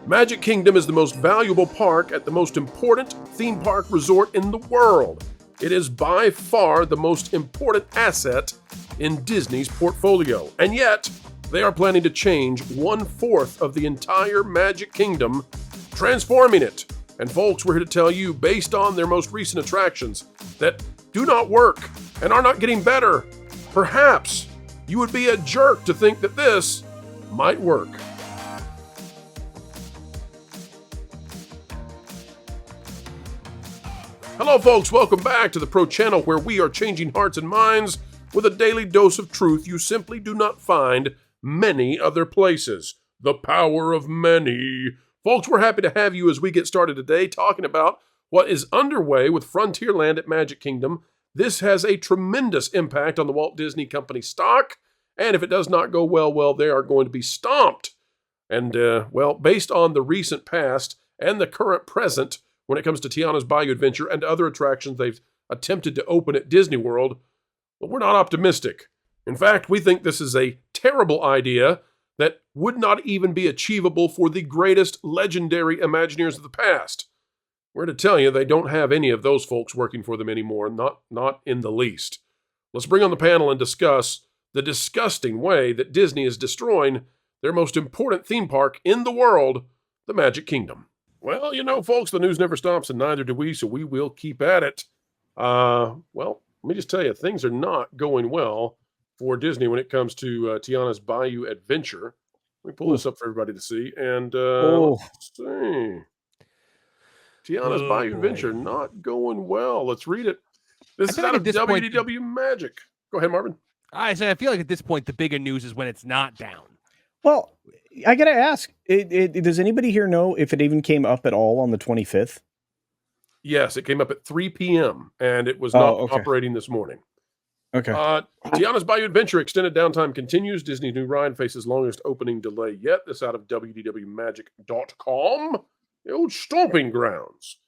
Magic Kingdom is the most valuable park at the most important theme park resort in the world. It is by far the most important asset in Disney's portfolio. And yet, they are planning to change 1/4 of the entire Magic Kingdom, transforming it. And folks, we're here to tell you, based on their most recent attractions that do not work and are not getting better, perhaps you would be a jerk to think that this might work. Hello folks, welcome back to the Pro Channel, where we are changing hearts and minds with a daily dose of truth you simply do not find many other places. The power of many. Folks, we're happy to have you as we get started today talking about what is underway with Frontierland at Magic Kingdom. This has a tremendous impact on the Walt Disney Company stock, and if it does not go well, they are going to be stomped. And, based on the recent past and the current present, when it comes to Tiana's Bayou Adventure and other attractions they've attempted to open at Disney World, well, we're not optimistic. In fact, we think this is a terrible idea that would not even be achievable for the greatest legendary Imagineers of the past. We're to tell you they don't have any of those folks working for them anymore, not in the least. Let's bring on the panel and discuss the disgusting way that Disney is destroying their most important theme park in the world, the Magic Kingdom. Well, you know, folks, the news never stops, and neither do we, so we will keep at it. Let me just tell you, things are not going well for Disney when it comes to Tiana's Bayou Adventure. Let me pull this up for everybody to see, and let's see. Tiana's Bayou Adventure not going well. Let's read it. This is out of WDW Magic. Go ahead, Marvin. I feel like at this point, the bigger news is when it's not down. Well, I got to ask, does anybody here know if it even came up at all on the 25th? Yes, it came up at 3 p.m., and it was not operating this morning. Okay. Tiana's Bayou Adventure extended downtime continues. Disney's new ride faces longest opening delay yet. This out of WDWMagic.com, the old stomping grounds,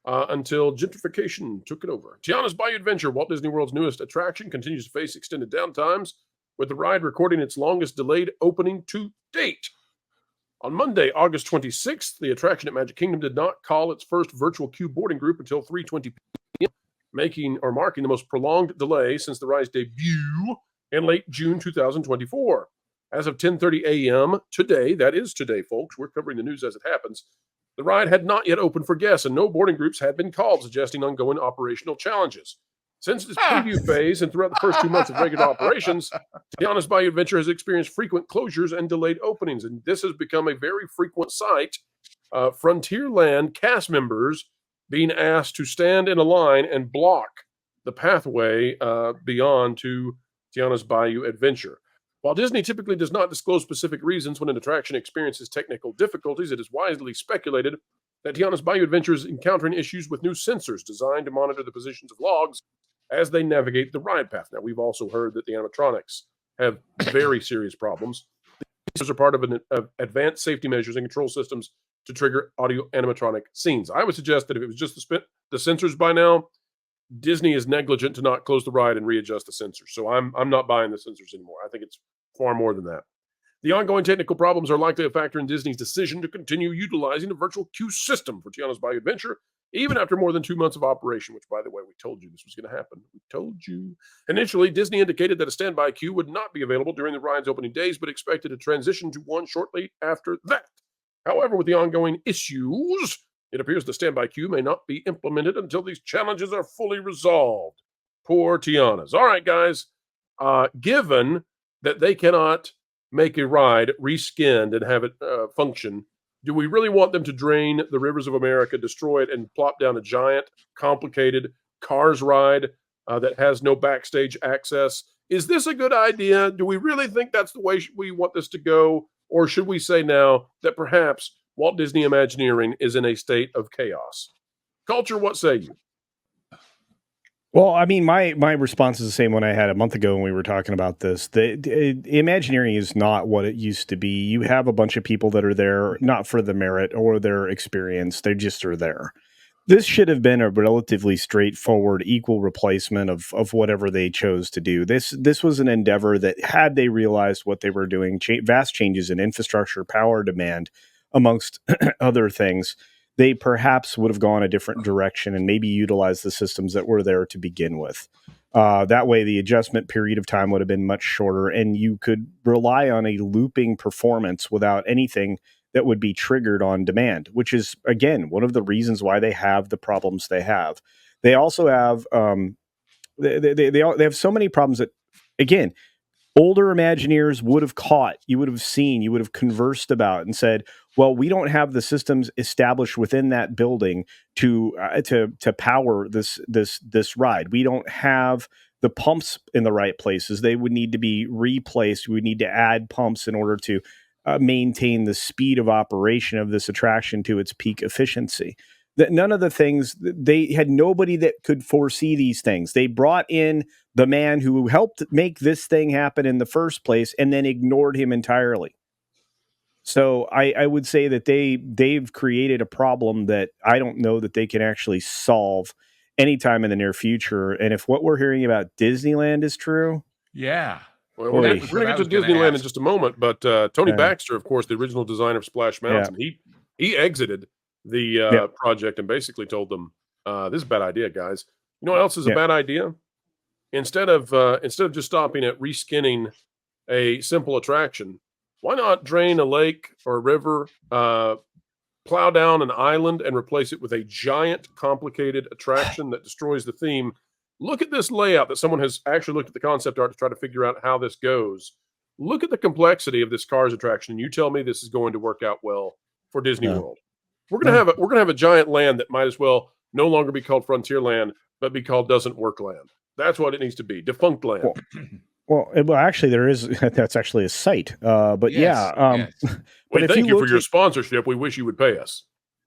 until gentrification took it over. Tiana's Bayou Adventure, Walt Disney World's newest attraction, continues to face extended downtimes, with the ride recording its longest delayed opening to date. On Monday, August 26th, the attraction at Magic Kingdom did not call its first virtual queue boarding group until 3:20 p.m., marking the most prolonged delay since the ride's debut in late June 2024. As of 10:30 a.m. today, that is today, folks, we're covering the news as it happens, the ride had not yet opened for guests, and no boarding groups had been called, suggesting ongoing operational challenges. Since its preview phase and throughout the first 2 months of regular operations, Tiana's Bayou Adventure has experienced frequent closures and delayed openings, and this has become a very frequent sight. Frontierland cast members being asked to stand in a line and block the pathway beyond to Tiana's Bayou Adventure. While Disney typically does not disclose specific reasons when an attraction experiences technical difficulties, it is widely speculated that Tiana's Bayou Adventure is encountering issues with new sensors designed to monitor the positions of logs as they navigate the ride path. Now, we've also heard that the animatronics have very serious problems. These are part of advanced safety measures and control systems to trigger audio animatronic scenes. I would suggest that if it was just the sensors by now, Disney is negligent to not close the ride and readjust the sensors. So I'm not buying the sensors anymore. I think it's far more than that. The ongoing technical problems are likely a factor in Disney's decision to continue utilizing a virtual queue system for Tiana's Bayou Adventure, even after more than 2 months of operation, which, by the way, we told you this was going to happen. We told you. Initially, Disney indicated that a standby queue would not be available during the ride's opening days, but expected to transition to one shortly after that. However, with the ongoing issues, it appears the standby queue may not be implemented until these challenges are fully resolved. Poor Tiana's. All right, guys. Given that they cannot make a ride reskinned and have it function, do we really want them to drain the rivers of America, destroy it, and plop down a giant, complicated Cars ride that has no backstage access? Is this a good idea? Do we really think that's the way we want this to go? Or should we say now that perhaps Walt Disney Imagineering is in a state of chaos? Culture, what say you? Well, I mean, my response is the same one I had a month ago when we were talking about this. The Imagineering is not what it used to be. You have a bunch of people that are there not for the merit or their experience. They just are there. This should have been a relatively straightforward, equal replacement of whatever they chose to do. This was an endeavor that, had they realized what they were doing, vast changes in infrastructure, power, demand, amongst other things, they perhaps would have gone a different direction and maybe utilized the systems that were there to begin with. That way, the adjustment period of time would have been much shorter, and you could rely on a looping performance without anything that would be triggered on demand, which is, again, one of the reasons why they have the problems they have. They also have they have so many problems that, again, older Imagineers would have caught, you would have seen, you would have conversed about and said, well, we don't have the systems established within that building to power this ride. We don't have the pumps in the right places. They would need to be replaced. We would need to add pumps in order to maintain the speed of operation of this attraction to its peak efficiency. That none of the things, they had nobody that could foresee these things. They brought in the man who helped make this thing happen in the first place and then ignored him entirely. So I would say that they've created a problem that I don't know that they can actually solve anytime in the near future. And if what we're hearing about Disneyland is true, yeah. Well, we're going to get to Disneyland in just a moment, but Tony Baxter, of course, the original designer of Splash Mountain, he exited the project and basically told them, "This is a bad idea, guys. You know what else is a bad idea? Instead of just stopping at reskinning a simple attraction, why not drain a lake or a river, plow down an island, and replace it with a giant, complicated attraction that destroys the theme? Look at this layout that someone has actually looked at the concept art to try to figure out how this goes. Look at the complexity of this Cars attraction, and you tell me this is going to work out well for Disney World. We're gonna have a giant land that might as well no longer be called Frontierland, but be called Doesn't Work Land. That's what it needs to be, defunct land." Well, actually, there is. That's actually a site. But yes. But thank you for your sponsorship. We wish you would pay us.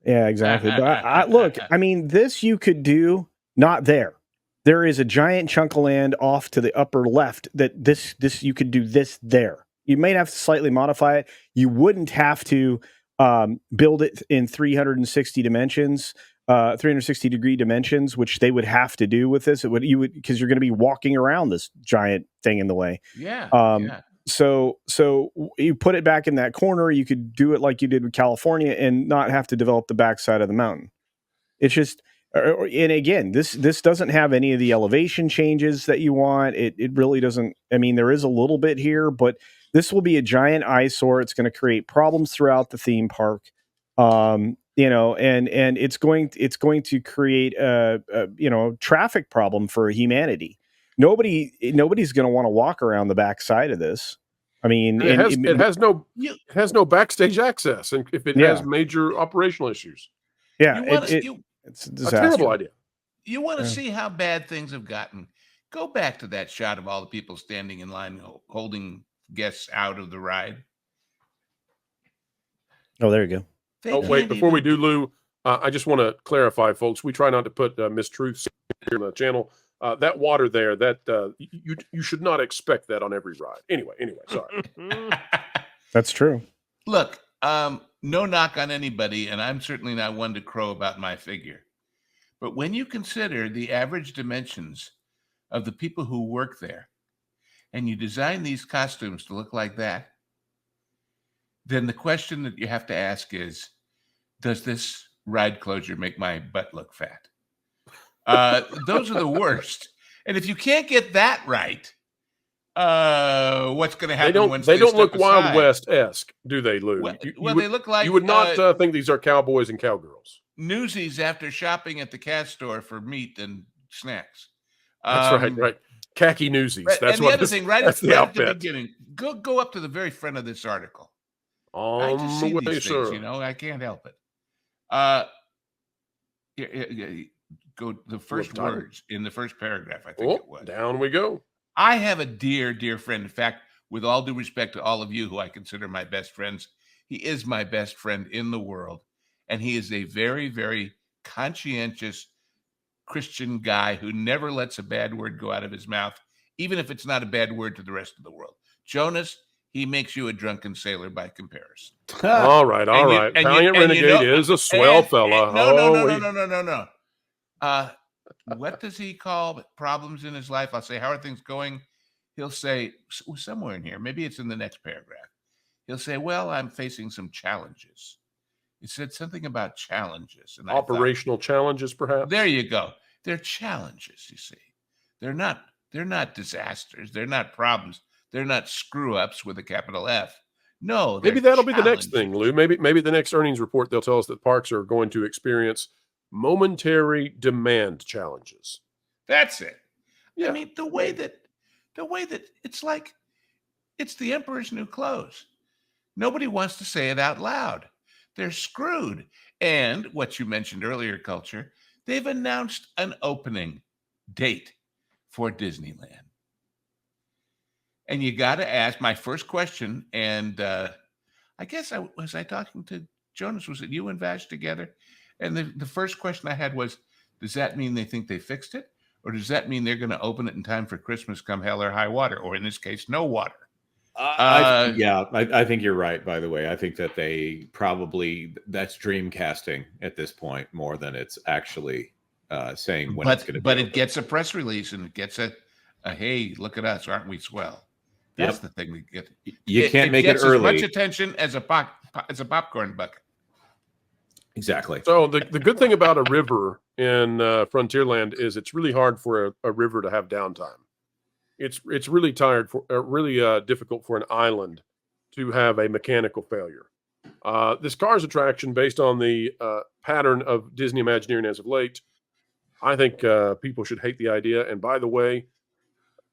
Yeah, exactly. But look, I mean, this you could do not there. There is a giant chunk of land off to the upper left that this you could do this there. You might have to slightly modify it. You wouldn't have to build it in 360 dimensions. 360 degree dimensions, which they would have to do with this. Because you're going to be walking around this giant thing in the way. So you put it back in that corner. You could do it like you did with California and not have to develop the backside of the mountain. It's just, and again, this doesn't have any of the elevation changes that you want. It really doesn't. I mean, there is a little bit here, but this will be a giant eyesore. It's going to create problems throughout the theme park. And it's going to create a traffic problem for humanity. Nobody's going to want to walk around the backside of this. I mean, it has no backstage access, and if it has major operational issues, it's a terrible idea. You want to see how bad things have gotten? Go back to that shot of all the people standing in line holding guests out of the ride. Oh, there you go. Wait, before we do, Lou, I just want to clarify, folks. We try not to put mistruths here on the channel. That water there, you should not expect that on every ride. Anyway, sorry. That's true. Look, no knock on anybody, and I'm certainly not one to crow about my figure. But when you consider the average dimensions of the people who work there, and you design these costumes to look like that, then the question that you have to ask is, does this ride closure make my butt look fat? Those are the worst. And if you can't get that right, what's going to happen? They don't look Wild West-esque, do they, Lou? They look like you would not think these are cowboys and cowgirls. Newsies after shopping at the cat store for meat and snacks. That's right. Khaki newsies. Right. That's and the other thing, right at the beginning, go up to the very front of this article. I just see these things, I can't help it. Go the first words in the first paragraph, I think it was. Down we go. I have a dear, dear friend. In fact, with all due respect to all of you who I consider my best friends, he is my best friend in the world. And he is a very, very conscientious Christian guy who never lets a bad word go out of his mouth, even if it's not a bad word to the rest of the world. Jonas, he makes you a drunken sailor by comparison. All right. Valiant Renegade is a swell fella. No. What does he call problems in his life? I'll say, how are things going? He'll say, somewhere in here, maybe it's in the next paragraph. He'll say, well, I'm facing some challenges. It said something about challenges. And Operational challenges, perhaps? There you go. They're challenges, you see. They're not disasters. They're not problems. They're not screw-ups with a capital F. No, Maybe they're that'll be the next thing, challenges. Lou. Maybe the next earnings report, they'll tell us that parks are going to experience momentary demand challenges. That's it. Yeah. I mean, the way that it's like it's the emperor's new clothes. Nobody wants to say it out loud. They're screwed. And what you mentioned earlier, Culture, they've announced an opening date for Disneyland. And you got to ask my first question. And I guess was I talking to Jonas? Was it you and Vash together? And the first question I had was, does that mean they think they fixed it? Or does that mean they're going to open it in time for Christmas come hell or high water? Or in this case, no water? I think you're right, by the way. I think that they probably, that's dream casting at this point more than it's actually saying when it's going to be. But open. it gets a press release and it gets a hey, look at us, aren't we swell? That's the thing that gets. You can't make it gets early. As much attention as a popcorn bucket. Exactly. So the good thing about a river in Frontierland is it's really hard for a river to have downtime. It's really difficult for an island to have a mechanical failure. This Cars attraction, based on the pattern of Disney Imagineering as of late, I think people should hate the idea. And by the way,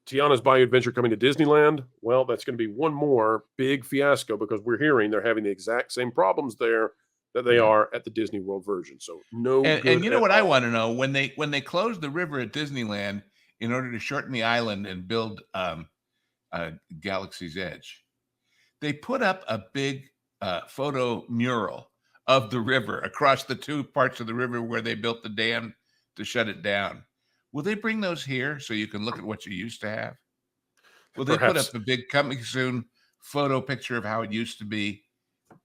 Tiana's Bayou Adventure coming to Disneyland, well, that's going to be one more big fiasco because we're hearing they're having the exact same problems there that they are at the Disney World version. So And you know what I want to know? When they closed the river at Disneyland in order to shorten the island and build Galaxy's Edge, they put up a big photo mural of the river across the two parts of the river where they built the dam to shut it down. Will they bring those here so you can look at what you used to have? Will they put up a big coming soon photo picture of how it used to be?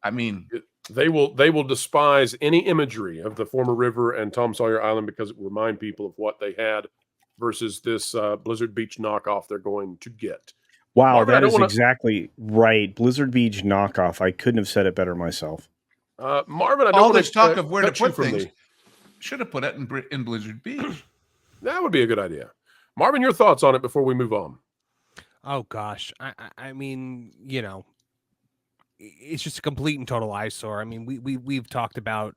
I mean, they will despise any imagery of the former river and Tom Sawyer Island because it will remind people of what they had versus this Blizzard Beach knockoff they're going to get. Wow, Marvin, that is exactly right. Blizzard Beach knockoff. I couldn't have said it better myself. Marvin, I don't all want this to talk of where to cut you put from things me. should have put it in Blizzard Beach. That would be a good idea. Marvin, your thoughts on it before we move on? Oh gosh, I mean, you know, it's just a complete and total eyesore. I mean, we've talked about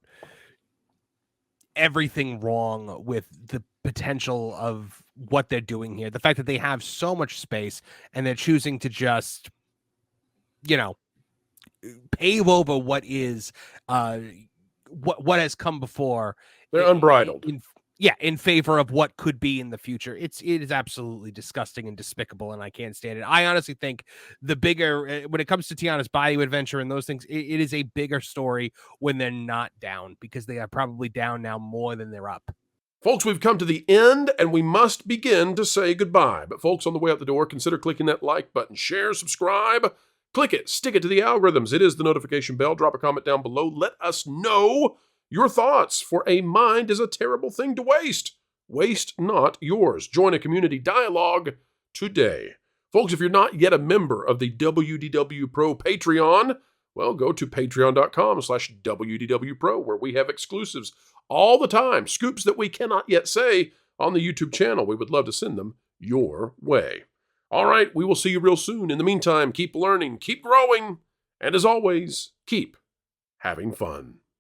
everything wrong with the potential of what they're doing here. The fact that they have so much space and they're choosing to just, you know, pave over what is what has come before. They're unbridled. In favor of what could be in the future. It is absolutely disgusting and despicable, and I can't stand it. I honestly think the bigger, when it comes to Tiana's Bayou Adventure and those things, it is a bigger story when they're not down, because they are probably down now more than they're up. Folks, we've come to the end, and we must begin to say goodbye. But folks, on the way out the door, consider clicking that like button. Share, subscribe, click it, stick it to the algorithms. It is the notification bell. Drop a comment down below. Let us know your thoughts, for a mind is a terrible thing to waste. Waste not yours. Join a community dialogue today. Folks, if you're not yet a member of the WDW Pro Patreon, well, go to patreon.com/WDW Pro, where we have exclusives all the time, scoops that we cannot yet say on the YouTube channel. We would love to send them your way. All right, we will see you real soon. In the meantime, keep learning, keep growing, and as always, keep having fun.